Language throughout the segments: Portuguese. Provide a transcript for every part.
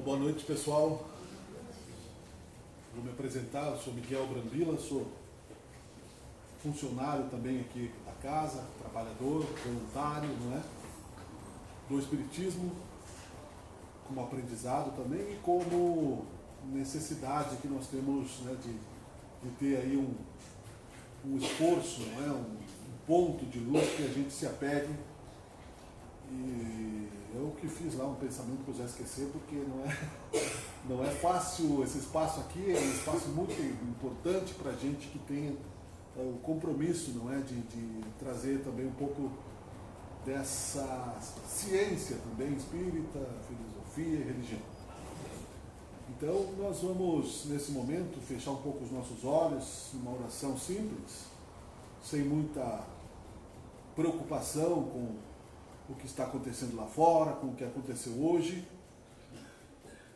Boa noite, pessoal. Vou me apresentar, eu sou Miguel Brambila, sou funcionário também aqui da casa, trabalhador, voluntário, não é? Do Espiritismo, como aprendizado também e como necessidade que nós temos, né, de ter aí um esforço, não é? Um ponto de luz que a gente se apegue. E eu que fiz lá um pensamento que eu já esqueci, porque não é fácil. Esse espaço aqui é um espaço muito importante para a gente que tem o compromisso, não é, de trazer também um pouco dessa ciência também espírita, filosofia e religião. Então nós vamos nesse momento fechar um pouco os nossos olhos, uma oração simples, sem muita preocupação com o que está acontecendo lá fora, com o que aconteceu hoje,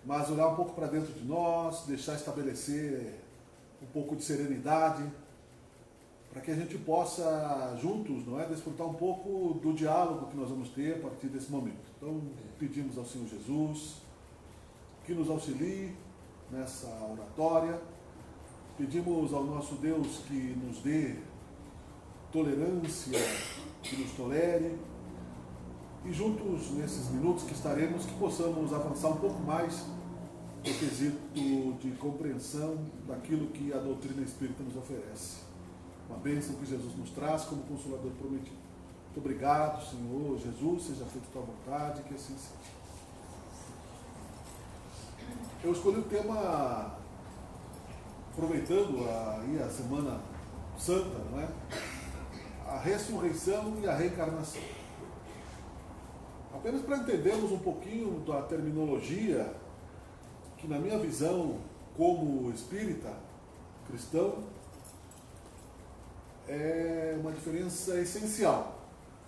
mas olhar um pouco para dentro de nós, deixar estabelecer um pouco de serenidade, para que a gente possa juntos, não é, desfrutar um pouco do diálogo que nós vamos ter a partir desse momento. Então pedimos ao Senhor Jesus que nos auxilie nessa oratória, pedimos ao nosso Deus que nos dê tolerância, que nos tolere, e juntos, nesses minutos que estaremos, que possamos avançar um pouco mais no quesito de compreensão daquilo que a doutrina espírita nos oferece. Uma bênção que Jesus nos traz como Consolador prometido. Muito obrigado, Senhor Jesus, seja feita a tua vontade, que assim seja. Eu escolhi o tema, aproveitando aí a Semana Santa, não é? A ressurreição e a reencarnação. Apenas para entendermos um pouquinho da terminologia, que na minha visão, como espírita, cristão, é uma diferença essencial.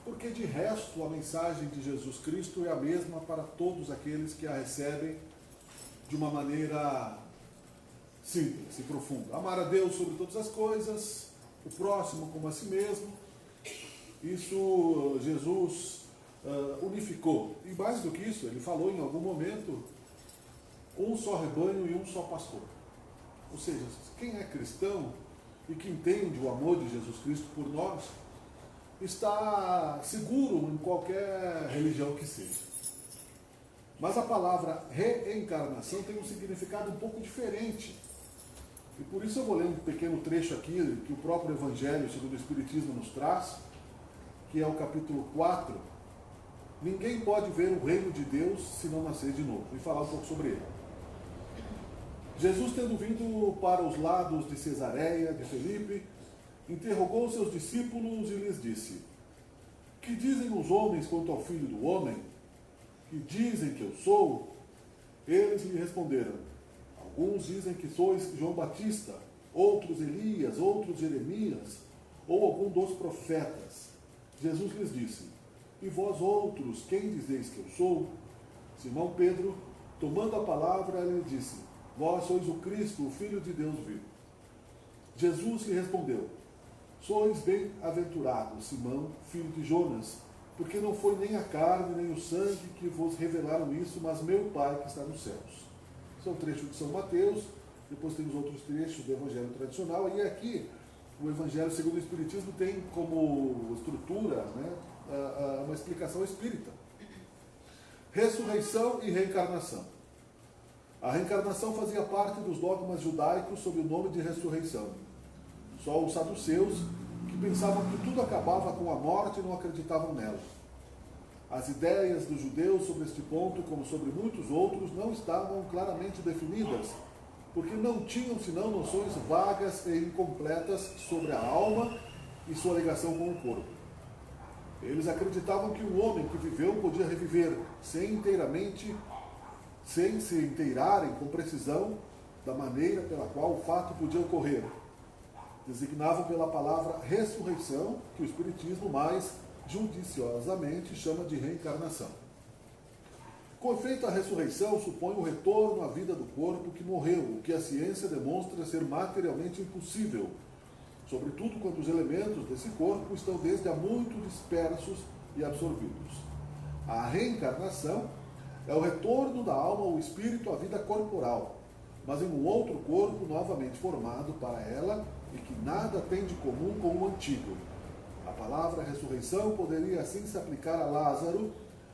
Porque de resto a mensagem de Jesus Cristo é a mesma para todos aqueles que a recebem de uma maneira simples e profunda. Amar a Deus sobre todas as coisas, o próximo como a si mesmo. Isso Jesus unificou. E mais do que isso, ele falou em algum momento um só rebanho e um só pastor. Ou seja, quem é cristão e que entende o amor de Jesus Cristo por nós, está seguro em qualquer religião que seja. Mas a palavra reencarnação tem um significado um pouco diferente. E por isso eu vou ler um pequeno trecho aqui que o próprio Evangelho segundo o Espiritismo nos traz, que é o capítulo 4. Ninguém pode ver o reino de Deus se não nascer de novo. E falar um pouco sobre ele. Jesus, tendo vindo para os lados de Cesareia, de Filipe, interrogou seus discípulos e lhes disse: que dizem os homens quanto ao Filho do Homem? Que dizem que eu sou? Eles lhe responderam: alguns dizem que sois João Batista, outros Elias, outros Jeremias, ou algum dos profetas. Jesus lhes disse: e vós outros, quem dizeis que eu sou? Simão Pedro, tomando a palavra, lhe disse: vós sois o Cristo, o Filho de Deus vivo. Jesus lhe respondeu: sois bem-aventurado, Simão, filho de Jonas, porque não foi nem a carne nem o sangue que vos revelaram isso, mas meu Pai que está nos céus. Esse é um trecho de São Mateus, depois tem os outros trechos do Evangelho tradicional, e aqui o Evangelho segundo o Espiritismo tem como estrutura, né, uma explicação espírita. Ressurreição e reencarnação. A reencarnação fazia parte dos dogmas judaicos sob o nome de ressurreição. Só os saduceus, que pensavam que tudo acabava com a morte, não acreditavam nela. As ideias dos judeus sobre este ponto, como sobre muitos outros, não estavam claramente definidas, porque não tinham senão noções vagas e incompletas sobre a alma e sua ligação com o corpo. Eles acreditavam que o homem que viveu podia reviver sem se inteirarem com precisão da maneira pela qual o fato podia ocorrer. Designavam pela palavra ressurreição, que o Espiritismo mais judiciosamente chama de reencarnação. Com efeito, a ressurreição supõe o retorno à vida do corpo que morreu, o que a ciência demonstra ser materialmente impossível, sobretudo quando os elementos desse corpo estão desde há muito dispersos e absorvidos. A reencarnação É o retorno da alma ou espírito à vida corporal, mas em um outro corpo novamente formado para ela e que nada tem de comum com o antigo. A palavra ressurreição poderia assim se aplicar a Lázaro,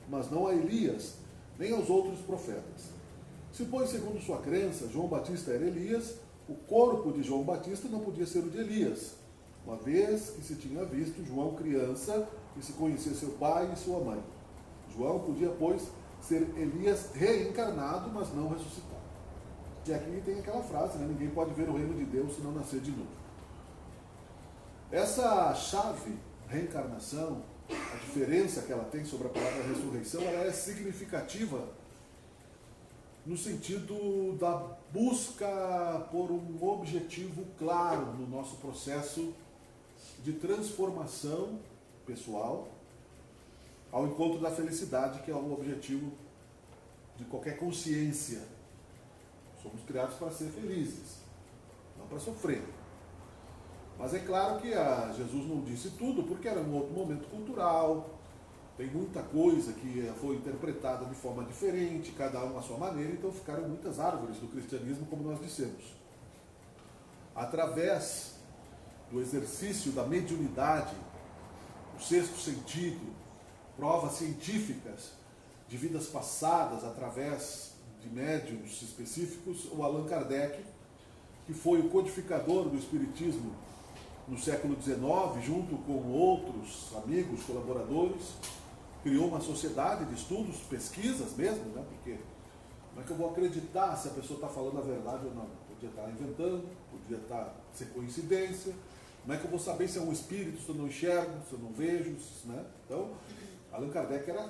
mas não a Elias, nem aos outros profetas. Se, pois, segundo sua crença, João Batista era Elias, o corpo de João Batista não podia ser o de Elias, uma vez que se tinha visto João criança e se conhecia seu pai e sua mãe. João podia, pois, ser Elias reencarnado, mas não ressuscitado. E aqui tem aquela frase, né? Ninguém pode ver o reino de Deus se não nascer de novo. Essa chave, reencarnação, a diferença que ela tem sobre a palavra ressurreição, ela é significativa no sentido da busca por um objetivo claro no nosso processo de transformação pessoal ao encontro da felicidade, que é o objetivo de qualquer consciência. Somos criados para ser felizes, não para sofrer. Mas é claro que Jesus não disse tudo, porque era um outro momento cultural, tem muita coisa que foi interpretada de forma diferente, cada um à sua maneira, então ficaram muitas árvores do cristianismo, como nós dissemos. Através do exercício da mediunidade, o sexto sentido, provas científicas de vidas passadas através de médiuns específicos, o Allan Kardec, que foi o codificador do espiritismo no século XIX, junto com outros amigos, colaboradores, criou uma sociedade de estudos, pesquisas mesmo, né? Porque como é que eu vou acreditar se a pessoa está falando a verdade ou não? Podia estar inventando, podia ser coincidência. Como é que eu vou saber se é um espírito, se eu não enxergo, se eu não vejo, né? Então, Allan Kardec era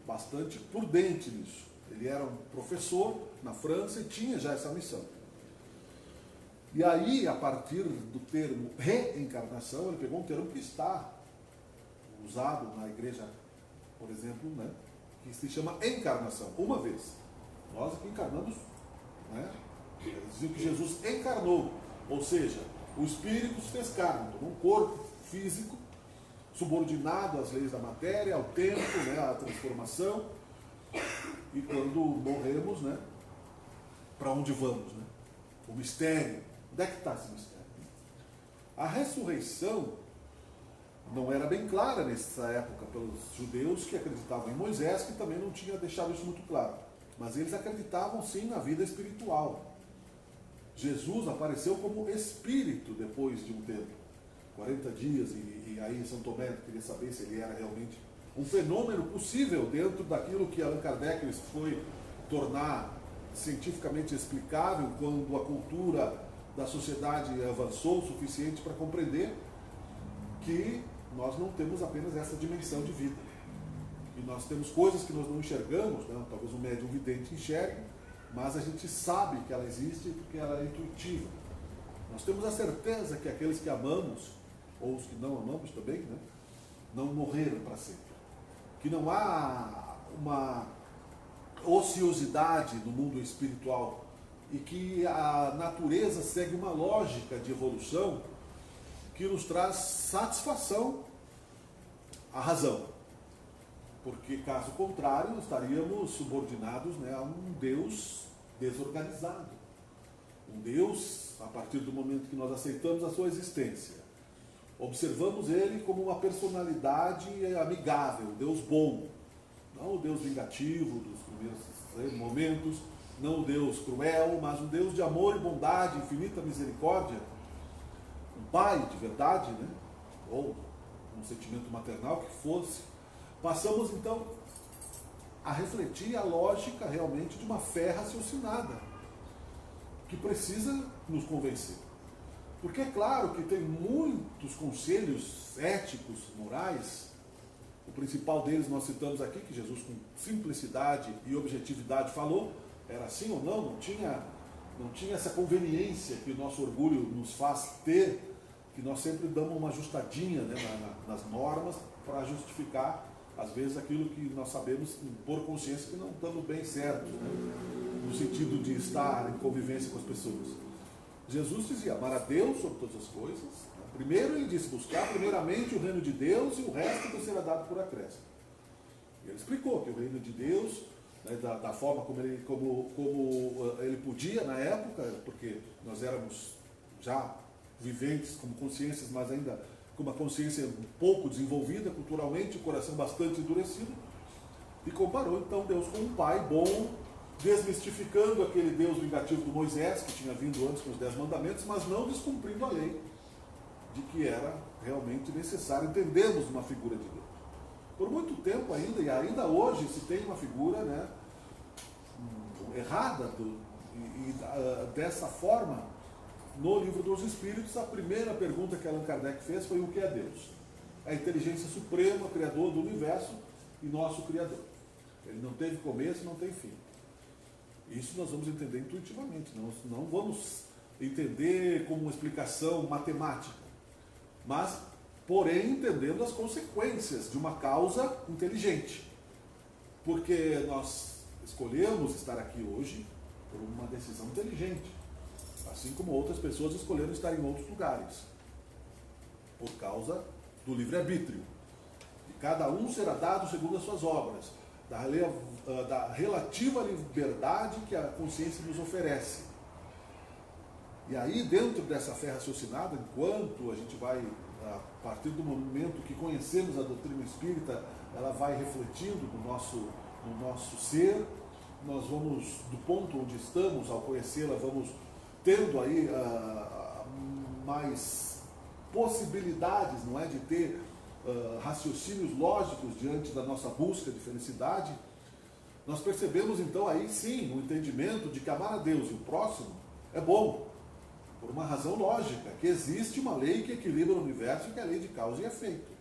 bastante prudente nisso. Ele era um professor na França e tinha já essa missão. E aí, a partir do termo reencarnação, ele pegou um termo que está usado na igreja, por exemplo, né, que se chama encarnação, uma vez. Nós aqui encarnamos, né, eles diziam que Jesus encarnou, ou seja, o Espírito se fez carne, tomou um corpo físico, subordinado às leis da matéria, ao tempo, né, à transformação, e quando morremos, né, para onde vamos? Né? O mistério. Onde é que está esse mistério? A ressurreição não era bem clara nessa época pelos judeus que acreditavam em Moisés, que também não tinha deixado isso muito claro. Mas eles acreditavam sim na vida espiritual. Jesus apareceu como espírito depois de um tempo, 40 dias, e aí São Tomé queria saber se ele era realmente um fenômeno possível dentro daquilo que Allan Kardec foi tornar cientificamente explicável quando a cultura da sociedade avançou o suficiente para compreender que nós não temos apenas essa dimensão de vida. E nós temos coisas que nós não enxergamos, né? Talvez um médium vidente enxergue, mas a gente sabe que ela existe porque ela é intuitiva. Nós temos a certeza que aqueles que amamos, ou os que não amamos também, né, não morreram para sempre. Que não há uma ociosidade no mundo espiritual e que a natureza segue uma lógica de evolução que nos traz satisfação à razão. Porque, caso contrário, estaríamos subordinados, né, a um Deus desorganizado. Um Deus, a partir do momento que nós aceitamos a sua existência, observamos ele como uma personalidade amigável, um Deus bom. Não o Deus vingativo dos primeiros momentos, não o Deus cruel, mas um Deus de amor e bondade, infinita misericórdia. Um pai de verdade, né? Ou um sentimento maternal que fosse. Passamos então a refletir a lógica realmente de uma fé raciocinada, que precisa nos convencer. Porque é claro que tem muitos conselhos éticos, morais. O principal deles nós citamos aqui, que Jesus com simplicidade e objetividade falou, era assim ou não tinha essa conveniência que o nosso orgulho nos faz ter, que nós sempre damos uma ajustadinha, né, nas normas para justificar, às vezes, aquilo que nós sabemos por consciência que não estamos bem certos, né, no sentido de estar em convivência com as pessoas. Jesus dizia, amar a Deus sobre todas as coisas. Primeiro ele disse, buscar primeiramente o reino de Deus e o resto será dado por acréscimo. Ele explicou que o reino de Deus né, da forma como ele podia na época, porque nós éramos já viventes como consciências, mas ainda com uma consciência um pouco desenvolvida culturalmente, o coração bastante endurecido, e comparou então Deus com um pai bom, desmistificando aquele Deus vingativo do Moisés, que tinha vindo antes com os 10 mandamentos, mas não descumprindo a lei de que era realmente necessário entendermos uma figura de Deus. Por muito tempo ainda, e ainda hoje, se tem uma figura, né, errada dessa forma. No Livro dos Espíritos, a primeira pergunta que Allan Kardec fez foi: o que é Deus? A inteligência suprema, criador do universo e nosso Criador. Ele não teve começo, não tem fim. Isso nós vamos entender intuitivamente, não vamos entender como uma explicação matemática, mas, porém, entendendo as consequências de uma causa inteligente. Porque nós escolhemos estar aqui hoje por uma decisão inteligente, assim como outras pessoas escolheram estar em outros lugares, por causa do livre-arbítrio. E cada um será dado segundo as suas obras, da relativa liberdade que a consciência nos oferece. E aí, dentro dessa fé raciocinada, enquanto a gente vai, a partir do momento que conhecemos a doutrina espírita, ela vai refletindo no nosso ser, nós vamos, do ponto onde estamos, ao conhecê-la, vamos tendo aí mais possibilidades, não é, de ter raciocínios lógicos diante da nossa busca de felicidade. Nós percebemos então aí sim o entendimento de que amar a Deus e o próximo é bom, por uma razão lógica, que existe uma lei que equilibra o universo, que é a lei de causa e efeito.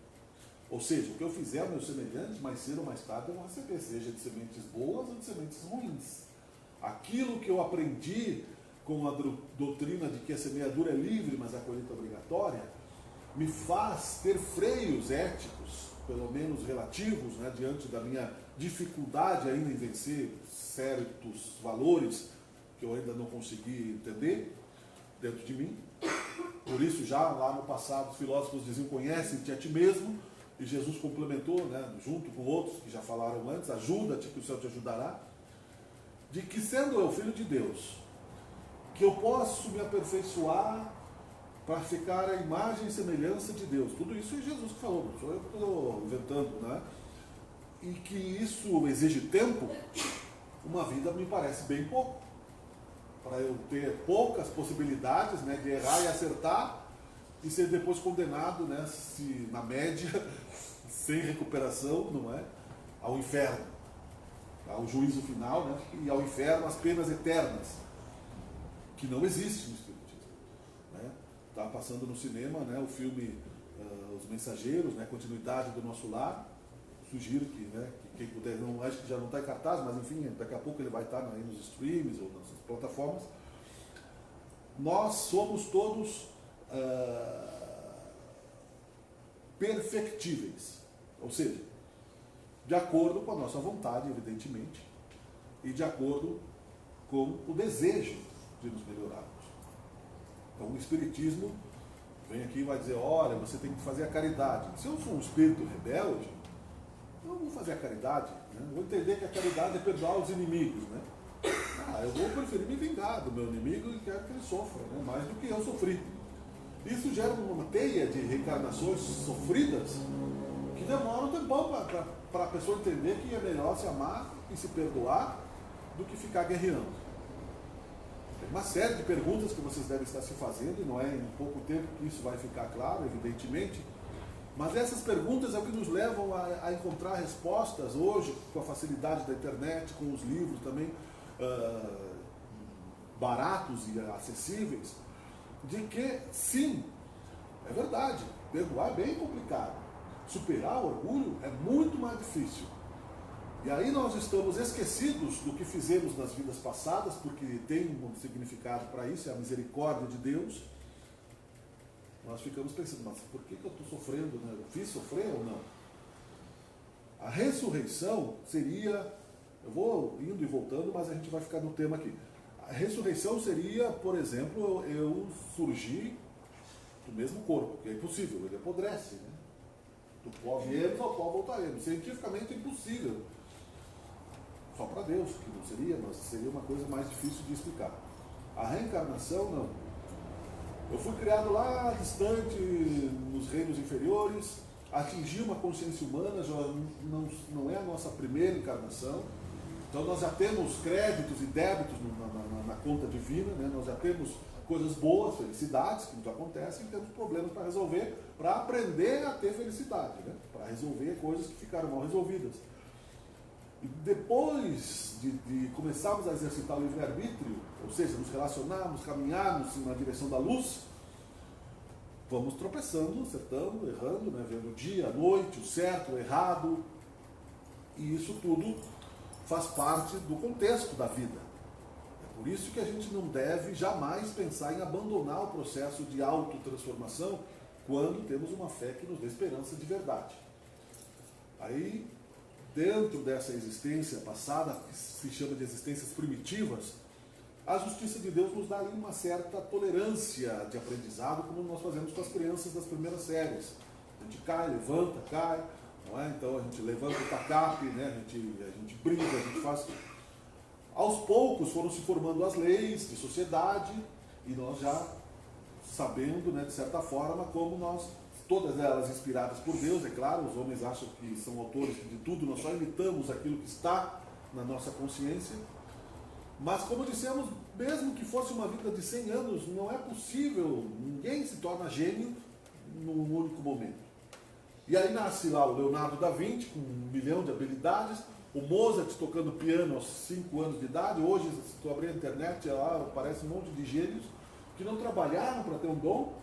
Ou seja, o que eu fizer ao meu semelhante, mais cedo ou mais tarde eu vou receber, seja de sementes boas ou de sementes ruins. Aquilo que eu aprendi com a doutrina de que a semeadura é livre, mas a colheita é obrigatória, me faz ter freios éticos, pelo menos relativos, né, diante da minha dificuldade ainda em vencer certos valores que eu ainda não consegui entender dentro de mim. Por isso, já lá no passado, os filósofos diziam: conhece-te a ti mesmo, e Jesus complementou, né, junto com outros que já falaram antes: ajuda-te que o céu te ajudará. De que, sendo eu filho de Deus, que eu posso me aperfeiçoar para ficar à imagem e semelhança de Deus. Tudo isso é Jesus que falou, não sou eu que estou inventando, né? E que isso exige tempo. Uma vida me parece bem pouco, para eu ter poucas possibilidades, né, de errar e acertar e ser depois condenado, né, se, na média, sem recuperação, não é, ao inferno, ao juízo final, né, e ao inferno as penas eternas, que não existe no Espiritismo. Está passando no cinema, né, o filme Os Mensageiros, né, Continuidade do Nosso Lar. Sugiro que, né, que quem puder, não, acho que já não está em cartaz, mas enfim, daqui a pouco ele vai estar aí nos streams ou nas plataformas. Nós somos todos perfectíveis, ou seja, de acordo com a nossa vontade, evidentemente, e de acordo com o desejo de nos melhorarmos. Então o Espiritismo vem aqui e vai dizer: olha, você tem que fazer a caridade. Se eu sou um espírito rebelde, eu vou fazer a caridade, né? Vou entender que a caridade é perdoar os inimigos, né? Eu vou preferir me vingar do meu inimigo e quero que ele sofra, né, mais do que eu sofri. Isso gera uma teia de reencarnações sofridas que demora um tempão para a pessoa entender que é melhor se amar e se perdoar do que ficar guerreando. Tem uma série de perguntas que vocês devem estar se fazendo, e não é em pouco tempo que isso vai ficar claro, evidentemente. Mas essas perguntas é o que nos levam a encontrar respostas hoje, com a facilidade da internet, com os livros também baratos e acessíveis, de que, sim, é verdade, perdoar é bem complicado. Superar o orgulho é muito mais difícil. E aí nós estamos esquecidos do que fizemos nas vidas passadas, porque tem um significado para isso, é a misericórdia de Deus. Nós ficamos pensando: mas por que eu estou sofrendo, né? Eu fiz sofrer ou não? A ressurreição seria, eu vou indo e voltando, mas a gente vai ficar no tema aqui. A ressurreição seria, por exemplo, eu surgir do mesmo corpo, que é impossível, ele apodrece, né? Do pó viemos, ao pó voltaremos. Cientificamente é impossível. Só para ateus, que não seria, mas seria uma coisa mais difícil de explicar. A reencarnação, não. Eu fui criado lá distante, nos reinos inferiores, atingi uma consciência humana, já não é a nossa primeira encarnação. Então nós já temos créditos e débitos na conta divina, né? Nós já temos coisas boas, felicidades que nos acontecem, e temos problemas para resolver, para aprender a ter felicidade, né? Para resolver coisas que ficaram mal resolvidas. E depois de começarmos a exercitar o livre-arbítrio, ou seja, nos relacionarmos, caminharmos na direção da luz, vamos tropeçando, acertando, errando, né? Vendo o dia, a noite, o certo, o errado, e isso tudo faz parte do contexto da vida. É por isso que a gente não deve jamais pensar em abandonar o processo de autotransformação quando temos uma fé que nos dê esperança de verdade. Aí, dentro dessa existência passada, que se chama de existências primitivas, a justiça de Deus nos dá ali uma certa tolerância de aprendizado, como nós fazemos com as crianças das primeiras séries. A gente cai, levanta, cai, não é? Então a gente levanta o tacape, né? a gente briga, a gente faz... Aos poucos foram se formando as leis de sociedade e nós já sabendo, né, de certa forma, como nós, todas elas inspiradas por Deus, é claro, os homens acham que são autores de tudo, nós só imitamos aquilo que está na nossa consciência. Mas, como dissemos, mesmo que fosse uma vida de 100 anos, não é possível, ninguém se torna gênio num único momento. E aí nasce lá o Leonardo da Vinci, com 1 milhão de habilidades, o Mozart tocando piano aos 5 anos de idade. Hoje, se tu abrir a internet, lá aparece um monte de gênios que não trabalharam para ter um dom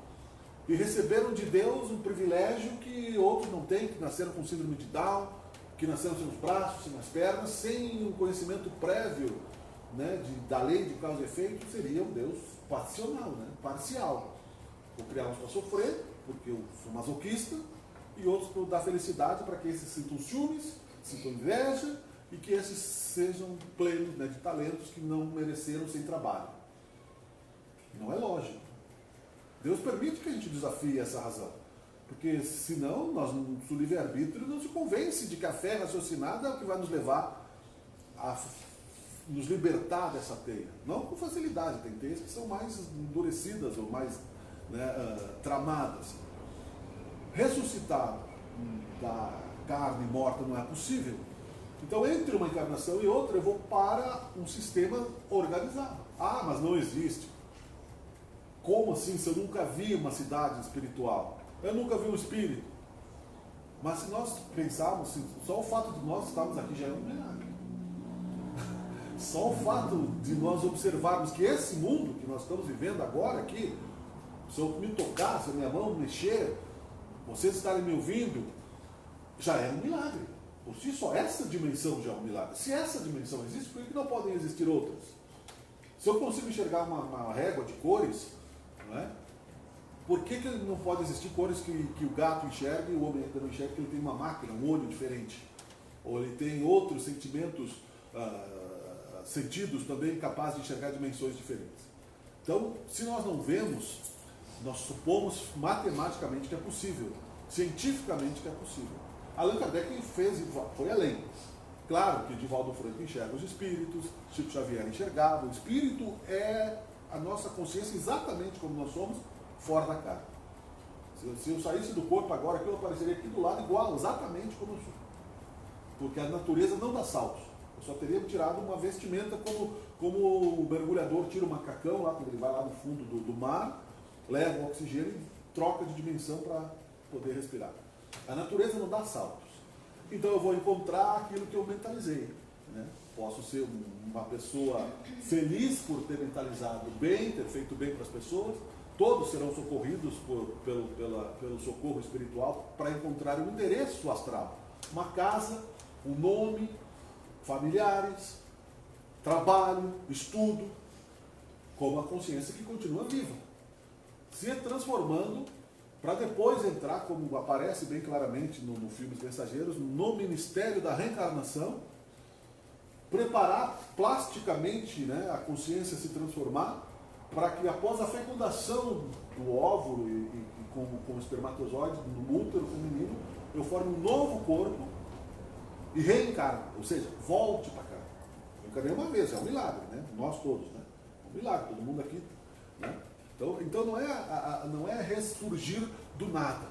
e receberam de Deus um privilégio que outros não têm, que nasceram com síndrome de Down, que nasceram sem os braços, sem as pernas, sem um conhecimento prévio, né, da lei de causa e efeito. Seria um Deus passional, né, parcial. Vou criar uns para sofrer, porque eu sou masoquista, e outros para dar felicidade, para que esses sintam ciúmes, sintam inveja, e que esses sejam plenos, né, de talentos que não mereceram sem trabalho. Não é lógico. Deus permite que a gente desafie essa razão, porque senão o livre-arbítrio não se convence de que a fé raciocinada é o que vai nos levar a nos libertar dessa teia. Não com facilidade, tem teias que são mais endurecidas ou mais, né, tramadas. Ressuscitar da carne morta não é possível. Então, entre uma encarnação e outra, eu vou para um sistema organizado. Ah, mas não existe. Como assim, se eu nunca vi uma cidade espiritual? Eu nunca vi um espírito. Mas se nós pensarmos, só o fato de nós estarmos aqui já é um milagre. Só o fato de nós observarmos que esse mundo que nós estamos vivendo agora aqui, se eu me tocar, se a minha mão mexer, vocês estarem me ouvindo, já é um milagre. Por si só, essa dimensão já é um milagre. Se essa dimensão existe, por que não podem existir outras? Se eu consigo enxergar uma régua de cores, não é? Por que não pode existir cores que o gato enxerga e o homem ainda não enxerga, porque ele tem uma máquina, um olho diferente? Ou ele tem outros sentimentos, sentidos também capazes de enxergar dimensões diferentes. Então, se nós não vemos, nós supomos matematicamente que é possível, cientificamente que é possível. Allan Kardec foi além. Claro que Divaldo Franco enxerga os espíritos, Chico Xavier enxergava. O espírito é a nossa consciência exatamente como nós somos, fora da carne. Se eu saísse do corpo agora, eu apareceria aqui do lado igual, exatamente como eu sou. Porque a natureza não dá saltos. Eu só teria tirado uma vestimenta como o mergulhador tira o macacão lá, quando ele vai lá no fundo do mar, leva o oxigênio e troca de dimensão para poder respirar. A natureza não dá saltos. Então eu vou encontrar aquilo que eu mentalizei, né? Posso ser uma pessoa feliz por ter mentalizado bem, ter feito bem para as pessoas. Todos serão socorridos pelo socorro espiritual para encontrar um endereço astral. Uma casa, um nome, familiares, trabalho, estudo, como a consciência que continua viva, se transformando para depois entrar, como aparece bem claramente no filme Os Mensageiros, no ministério da reencarnação, preparar plasticamente, né, a consciência se transformar, para que após a fecundação do óvulo e com o espermatozoide no útero feminino, eu forme um novo corpo e reencarne, ou seja, volte para cá. Nunca nem uma vez, é um milagre, né? Nós todos, né? É um milagre, todo mundo aqui, né? Então não é ressurgir do nada.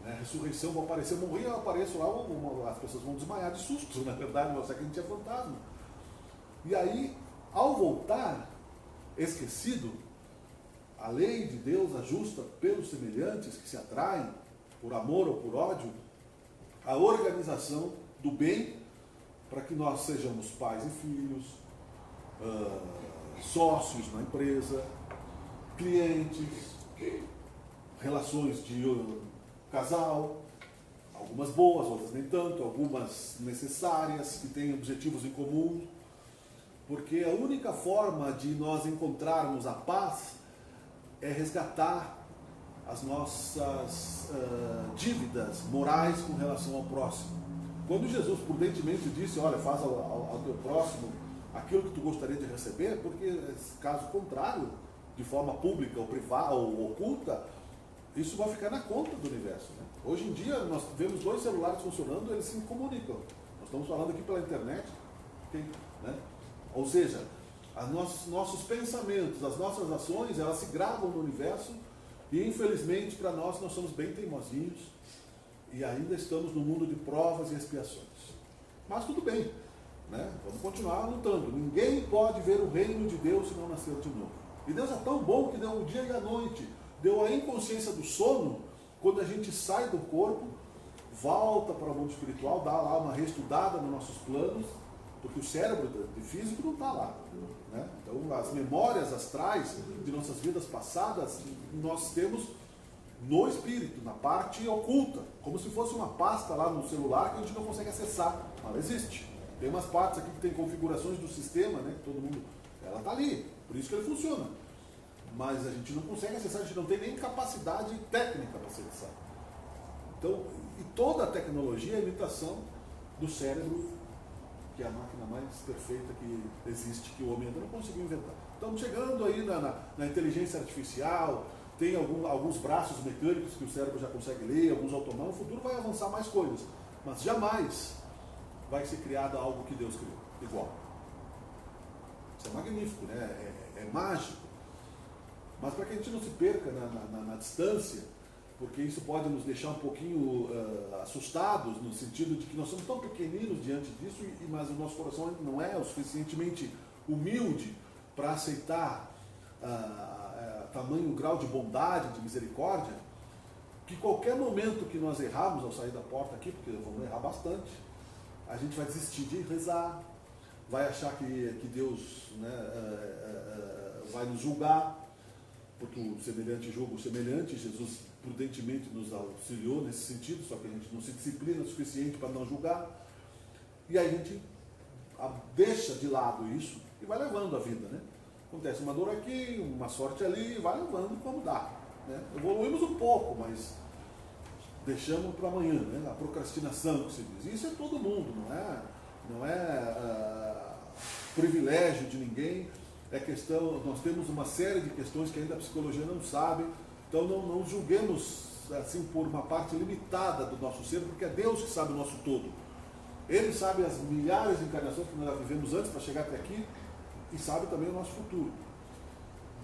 Né? Ressurreição, vou aparecer, eu morri, eu apareço lá, as pessoas vão desmaiar de susto, na verdade, não sei que a gente é fantasma. E aí, ao voltar, esquecido, a lei de Deus ajusta pelos semelhantes que se atraem, por amor ou por ódio, a organização do bem para que nós sejamos pais e filhos, sócios na empresa, clientes, relações de casal, algumas boas, outras nem tanto, algumas necessárias, que têm objetivos em comum, porque a única forma de nós encontrarmos a paz é resgatar as nossas dívidas morais com relação ao próximo. Quando Jesus prudentemente disse, olha, faz ao teu próximo aquilo que tu gostaria de receber, porque caso contrário, de forma pública ou privada ou oculta, isso vai ficar na conta do universo. Né? Hoje em dia nós vemos 2 celulares funcionando, eles se comunicam. Nós estamos falando aqui pela internet, né? Ou seja, nossos pensamentos, as nossas ações, elas se gravam no universo e infelizmente para nós somos bem teimosinhos e ainda estamos no mundo de provas e expiações. Mas tudo bem, né? Vamos continuar lutando. Ninguém pode ver o reino de Deus se não nascer de novo. E Deus é tão bom que deu o dia e a noite, deu a inconsciência do sono, quando a gente sai do corpo, volta para o mundo espiritual, dá lá uma reestudada nos nossos planos, porque o cérebro de físico não está lá. Né? Então, as memórias astrais de nossas vidas passadas, nós temos no espírito, na parte oculta, como se fosse uma pasta lá no celular que a gente não consegue acessar. Ela existe. Tem umas partes aqui que tem configurações do sistema, né? Que todo mundo, ela está ali, por isso que ele funciona. Mas a gente não consegue acessar, a gente não tem nem capacidade técnica para acessar. Então, e toda a tecnologia é a imitação do cérebro, que é a máquina mais perfeita que existe, que o homem ainda não conseguiu inventar. Estamos chegando aí na inteligência artificial, tem alguns braços mecânicos que o cérebro já consegue ler, alguns automáticos. No futuro vai avançar mais coisas, mas jamais vai ser criado algo que Deus criou, igual. Isso é magnífico, né? É mágico. Mas para que a gente não se perca na distância, porque isso pode nos deixar um pouquinho assustados, no sentido de que nós somos tão pequeninos diante disso, mas o nosso coração não é o suficientemente humilde para aceitar tamanho grau de bondade, de misericórdia, que qualquer momento que nós errarmos ao sair da porta aqui, porque vamos errar bastante, a gente vai desistir de rezar, vai achar que Deus, né, vai nos julgar, porque o semelhante julga o semelhante. Jesus prudentemente nos auxiliou nesse sentido, só que a gente não se disciplina o suficiente para não julgar, e aí a gente deixa de lado isso e vai levando a vida, né? Acontece uma dor aqui, uma sorte ali, vai levando como dá, né? Evoluímos um pouco, mas deixamos para amanhã, né? A procrastinação que se diz, isso é todo mundo, não é privilégio de ninguém, é questão, nós temos uma série de questões que ainda a psicologia não sabe, então não julguemos assim por uma parte limitada do nosso ser, porque é Deus que sabe o nosso todo. Ele sabe as milhares de encarnações que nós já vivemos antes para chegar até aqui e sabe também o nosso futuro.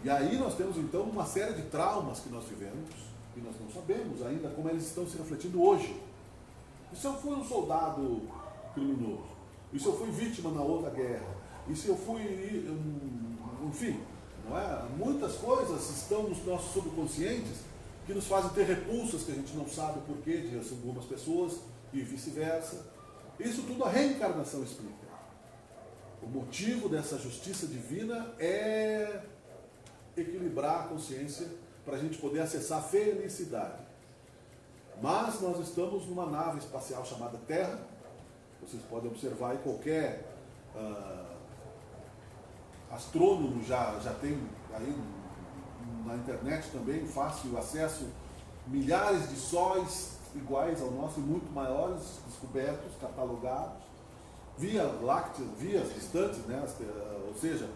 E aí nós temos então uma série de traumas que nós vivemos e nós não sabemos ainda como eles estão se refletindo hoje. E se eu fui um soldado criminoso? E se eu fui vítima na outra guerra? E se eu fui, enfim, não é? Muitas coisas estão nos nossos subconscientes que nos fazem ter repulsas que a gente não sabe o porquê de algumas pessoas e vice-versa. Isso tudo a reencarnação explica. O motivo dessa justiça divina é equilibrar a consciência para a gente poder acessar a felicidade. Mas nós estamos numa nave espacial chamada Terra. Vocês podem observar aí, qualquer astrônomo já tem aí na internet também fácil acesso, milhares de sóis iguais ao nosso e muito maiores, descobertos, catalogados, vias lácteas, vias distantes, né? Ou seja,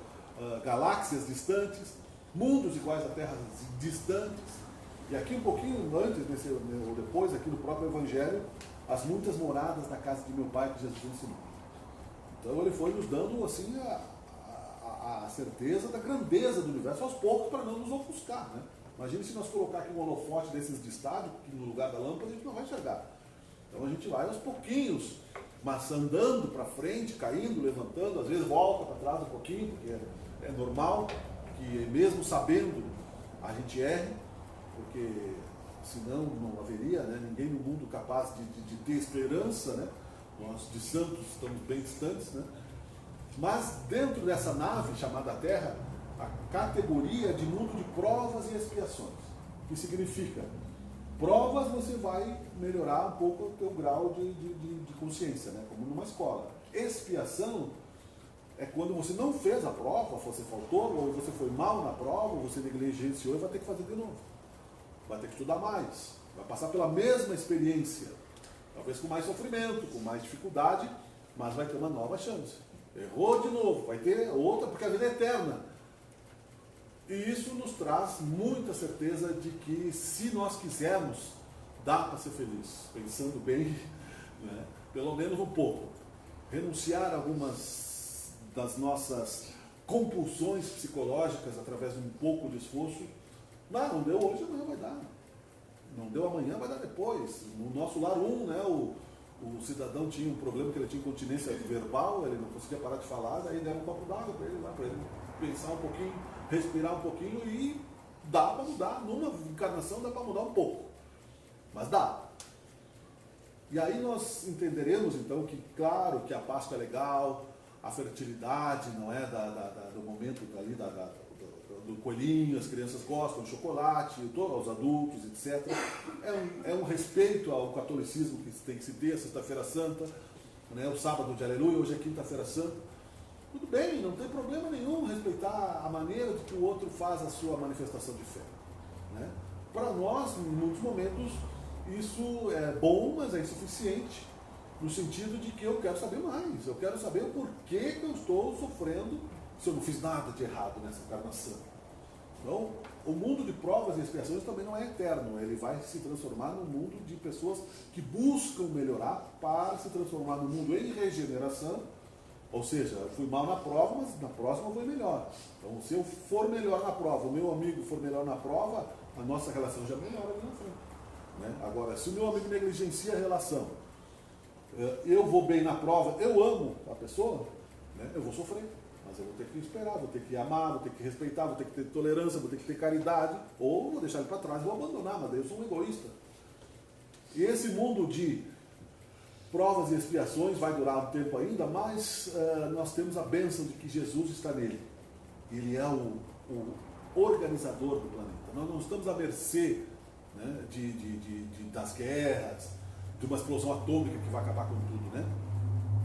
galáxias distantes, mundos iguais à Terra distantes. E aqui um pouquinho antes, ou depois, aqui no próprio Evangelho, as muitas moradas na casa de meu Pai que Jesus ensinou. Então ele foi nos dando assim a certeza da grandeza do universo aos poucos para não nos ofuscar, né? Imagine se nós colocar aqui um holofote desses de estádio, que no lugar da lâmpada a gente não vai enxergar. Então a gente vai aos pouquinhos, mas andando para frente, caindo, levantando, às vezes volta para trás um pouquinho, porque é normal que mesmo sabendo a gente erre, porque senão não haveria, né, ninguém no mundo capaz de ter esperança, né? Nós de santos estamos bem distantes, né? Mas dentro dessa nave chamada Terra, a categoria de mundo de provas e expiações, que significa provas, você vai melhorar um pouco o teu grau de consciência, né? Como numa escola. Expiação é quando você não fez a prova, você faltou, ou você foi mal na prova, ou você negligenciou e vai ter que fazer de novo. Vai ter que estudar mais, vai passar pela mesma experiência, talvez com mais sofrimento, com mais dificuldade, mas vai ter uma nova chance. Errou de novo, vai ter outra, porque a vida é eterna. E isso nos traz muita certeza de que, se nós quisermos, dá para ser feliz, pensando bem, né? Pelo menos um pouco. Renunciar a algumas das nossas compulsões psicológicas através de um pouco de esforço. Não deu hoje, amanhã vai dar. Não deu amanhã, vai dar depois. No nosso lar né, o cidadão tinha um problema, que ele tinha incontinência verbal, ele não conseguia parar de falar, daí deram um copo d'água para ele, lá, para ele pensar um pouquinho, respirar um pouquinho, e dá para mudar. Numa encarnação dá para mudar um pouco. Mas dá. E aí nós entenderemos então que, claro, que a Páscoa é legal, a fertilidade, não é, do momento ali do coelhinho, as crianças gostam de chocolate, os adultos, etc. É um respeito ao catolicismo que tem que se ter, a Sexta-feira Santa, né, o sábado de Aleluia, hoje é Quinta-feira Santa. Tudo bem, não tem problema nenhum respeitar a maneira de que o outro faz a sua manifestação de fé, né? Para nós, em muitos momentos, isso é bom, mas é insuficiente, no sentido de que eu quero saber mais, eu quero saber o porquê que eu estou sofrendo se eu não fiz nada de errado nessa encarnação. Então, o mundo de provas e expiações também não é eterno, ele vai se transformar num mundo de pessoas que buscam melhorar para se transformar num mundo em regeneração, ou seja, eu fui mal na prova, mas na próxima eu vou melhor. Então, se eu for melhor na prova, o meu amigo for melhor na prova, a nossa relação já melhora ali na frente, né? Agora, se o meu amigo negligencia a relação, eu vou bem na prova, eu amo a pessoa, né? Eu vou sofrer. Mas eu vou ter que esperar, vou ter que amar, vou ter que respeitar, vou ter que ter tolerância, vou ter que ter caridade, ou vou deixar ele para trás, vou abandonar, mas daí eu sou um egoísta. E esse mundo de provas e expiações vai durar um tempo ainda, mas nós temos a bênção de que Jesus está nele. Ele é o organizador do planeta. Nós não estamos à mercê, né, das guerras, de uma explosão atômica que vai acabar com tudo, né?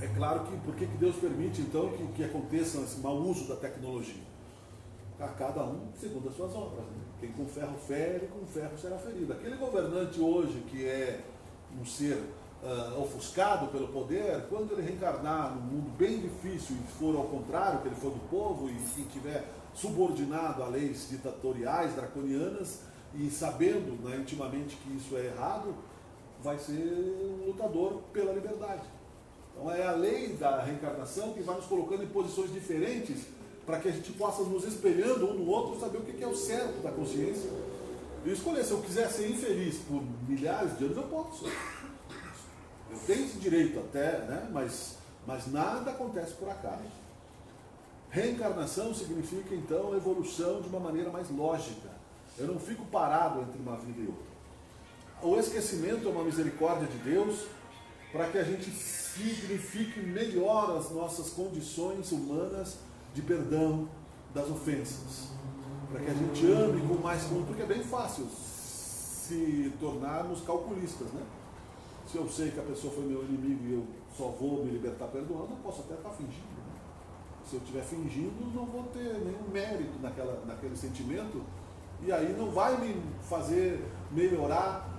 É claro que, por que Deus permite, então, que aconteça esse mau uso da tecnologia? A cada um segundo as suas obras, né? Quem com ferro fere, com ferro será ferido. Aquele governante hoje que é um ser ofuscado pelo poder, quando ele reencarnar num mundo bem difícil e for ao contrário, que ele for do povo e estiver subordinado a leis ditatoriais, draconianas, e sabendo, né, intimamente que isso é errado, vai ser um lutador pela liberdade. Então é a lei da reencarnação que vai nos colocando em posições diferentes para que a gente possa nos espelhando um no outro, saber o que é o certo da consciência e escolher. Se eu quiser ser infeliz por milhares de anos, eu posso. Eu tenho esse direito até, né? Mas nada acontece por acaso. Reencarnação significa então evolução de uma maneira mais lógica. Eu não fico parado entre uma vida e outra. O esquecimento é uma misericórdia de Deus para que a gente signifique melhor as nossas condições humanas de perdão das ofensas. Para que a gente ame com mais conta, porque é bem fácil se tornarmos calculistas, né? Se eu sei que a pessoa foi meu inimigo e eu só vou me libertar perdoando, eu posso até estar fingindo, né? Se eu estiver fingindo, não vou ter nenhum mérito naquele sentimento, e aí não vai me fazer melhorar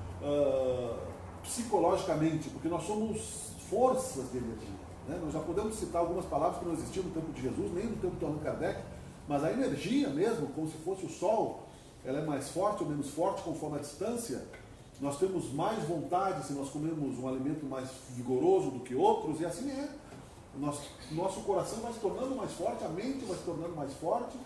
psicologicamente, porque nós somos forças de energia, né? Nós já podemos citar algumas palavras que não existiam no tempo de Jesus, nem no tempo de Allan Kardec, mas a energia mesmo, como se fosse o sol, ela é mais forte ou menos forte conforme a distância. Nós temos mais vontade se nós comemos um alimento mais vigoroso do que outros, e assim é. nosso coração vai se tornando mais forte, a mente vai se tornando mais forte.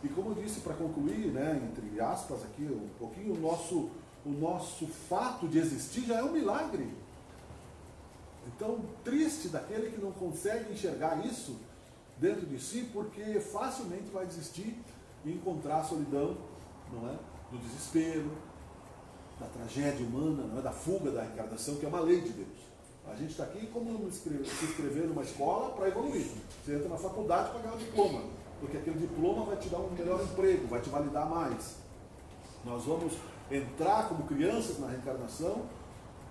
E como eu disse, para concluir, né, entre aspas aqui, um pouquinho, o nosso fato de existir já é um milagre. Então, triste daquele que não consegue enxergar isso dentro de si, porque facilmente vai desistir e encontrar a solidão, não é? Do desespero, da tragédia humana, não é? Da fuga da reencarnação, que é uma lei de Deus. A gente está aqui como se inscrever numa escola para evoluir. Você entra na faculdade para ganhar um diploma, porque aquele diploma vai te dar um melhor emprego, vai te validar mais. Nós vamos entrar como crianças na reencarnação,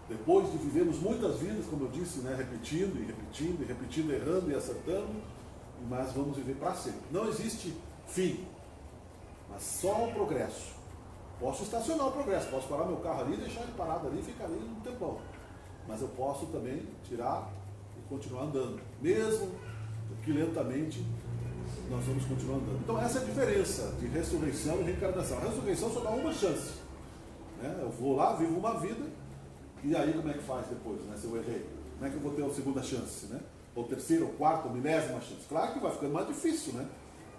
depois de vivermos muitas vidas, como eu disse, né, repetindo e repetindo e repetindo, errando e acertando, mas vamos viver para sempre. Não existe fim, mas só o progresso. Posso estacionar o progresso, posso parar meu carro ali, deixar ele parado ali e ficar ali um tempão. Mas eu posso também tirar e continuar andando, mesmo que lentamente nós vamos continuar andando. Então essa é a diferença de ressurreição e reencarnação. A ressurreição só dá uma chance, né? Eu vou lá, vivo uma vida, e aí como é que faz depois, né? Se eu errei, como é que eu vou ter a segunda chance, né? Ou terceira, ou quarta, ou milésima chance? Claro que vai ficando mais difícil, né?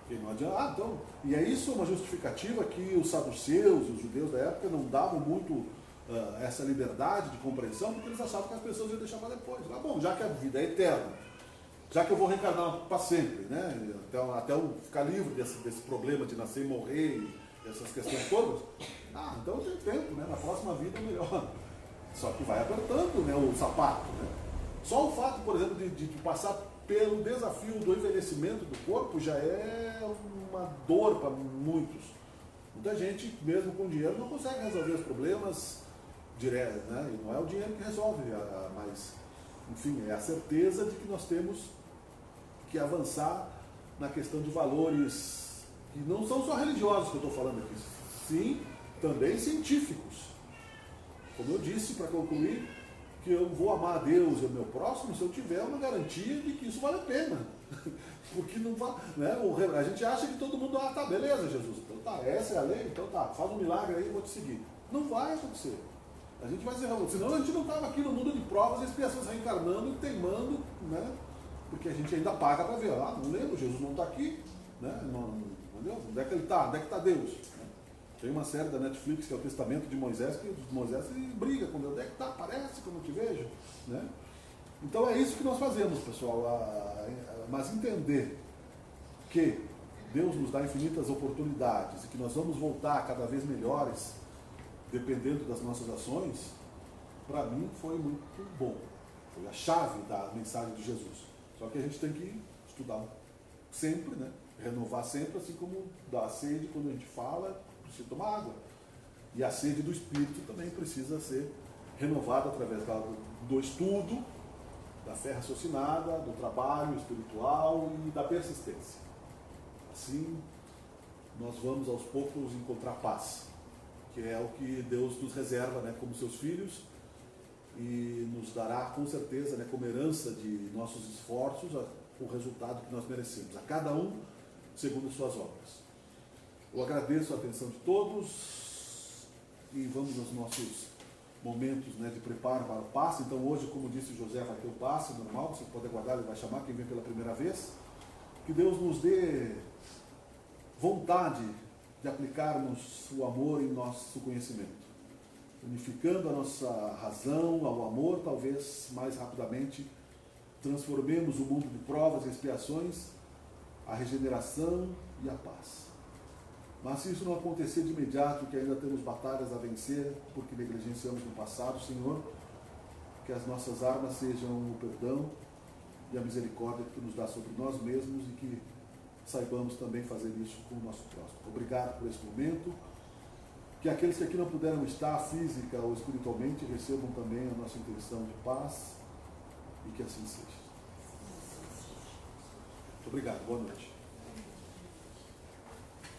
Porque não adianta. Então, e é isso uma justificativa que os saduceus, os judeus da época, não davam muito essa liberdade de compreensão, porque eles achavam que as pessoas iam deixar para depois. Ah, bom, já que a vida é eterna, já que eu vou reencarnar para sempre, né? Até eu ficar livre desse problema de nascer e morrer, e essas questões todas, então eu tenho tempo, né? Na próxima vida é melhor. Só que vai apertando, né, o sapato, né? Só o fato, por exemplo, de passar pelo desafio do envelhecimento do corpo já é uma dor para muitos. Muita gente, mesmo com dinheiro, não consegue resolver os problemas direto, né? E não é o dinheiro que resolve, mas, enfim, é a certeza de que nós temos que avançar na questão de valores que não são só religiosos que eu estou falando aqui, sim, também científicos. Como eu disse, para concluir, que eu vou amar a Deus e o meu próximo se eu tiver uma garantia de que isso vale a pena. Porque não vai, né? A gente acha que todo mundo, tá, beleza, Jesus, então tá, essa é a lei, então tá, faz um milagre aí, eu vou te seguir. Não vai acontecer. A gente vai ser, senão a gente não estava aqui no mundo de provas e expiações reencarnando e teimando, né? Porque a gente ainda paga para ver, não lembro, Jesus não está aqui, né? Entendeu? Onde é que ele está? Onde é que está Deus? Tem uma série da Netflix que é o Testamento de Moisés, que Moisés briga com Deus, onde é que está? Aparece quando eu te vejo, né? Então é isso que nós fazemos, pessoal, mas entender que Deus nos dá infinitas oportunidades e que nós vamos voltar cada vez melhores, dependendo das nossas ações, para mim foi muito bom. Foi a chave da mensagem de Jesus. Só que a gente tem que estudar sempre, né? Renovar sempre, assim como dá sede quando a gente fala, precisa tomar água. E a sede do Espírito também precisa ser renovada através do estudo, da fé raciocinada, do trabalho espiritual e da persistência. Assim, nós vamos aos poucos encontrar paz, que é o que Deus nos reserva, né, como seus filhos, e nos dará com certeza, né, como herança de nossos esforços, o resultado que nós merecemos, a cada um segundo suas obras. Eu agradeço a atenção de todos e vamos aos nossos momentos, né, de preparo para o passe. Então hoje, como disse o José, vai ter o passe normal, você pode aguardar, ele vai chamar quem vem pela primeira vez. Que Deus nos dê vontade de aplicarmos o amor em nosso conhecimento, unificando a nossa razão ao amor, talvez mais rapidamente transformemos o mundo de provas e expiações, a regeneração e a paz. Mas se isso não acontecer de imediato, que ainda temos batalhas a vencer, porque negligenciamos no passado, Senhor, que as nossas armas sejam o perdão e a misericórdia que Tu nos dá sobre nós mesmos e que saibamos também fazer isso com o nosso próximo. Obrigado por esse momento. Que aqueles que aqui não puderam estar, física ou espiritualmente, recebam também a nossa intenção de paz e que assim seja. Muito obrigado. Boa noite.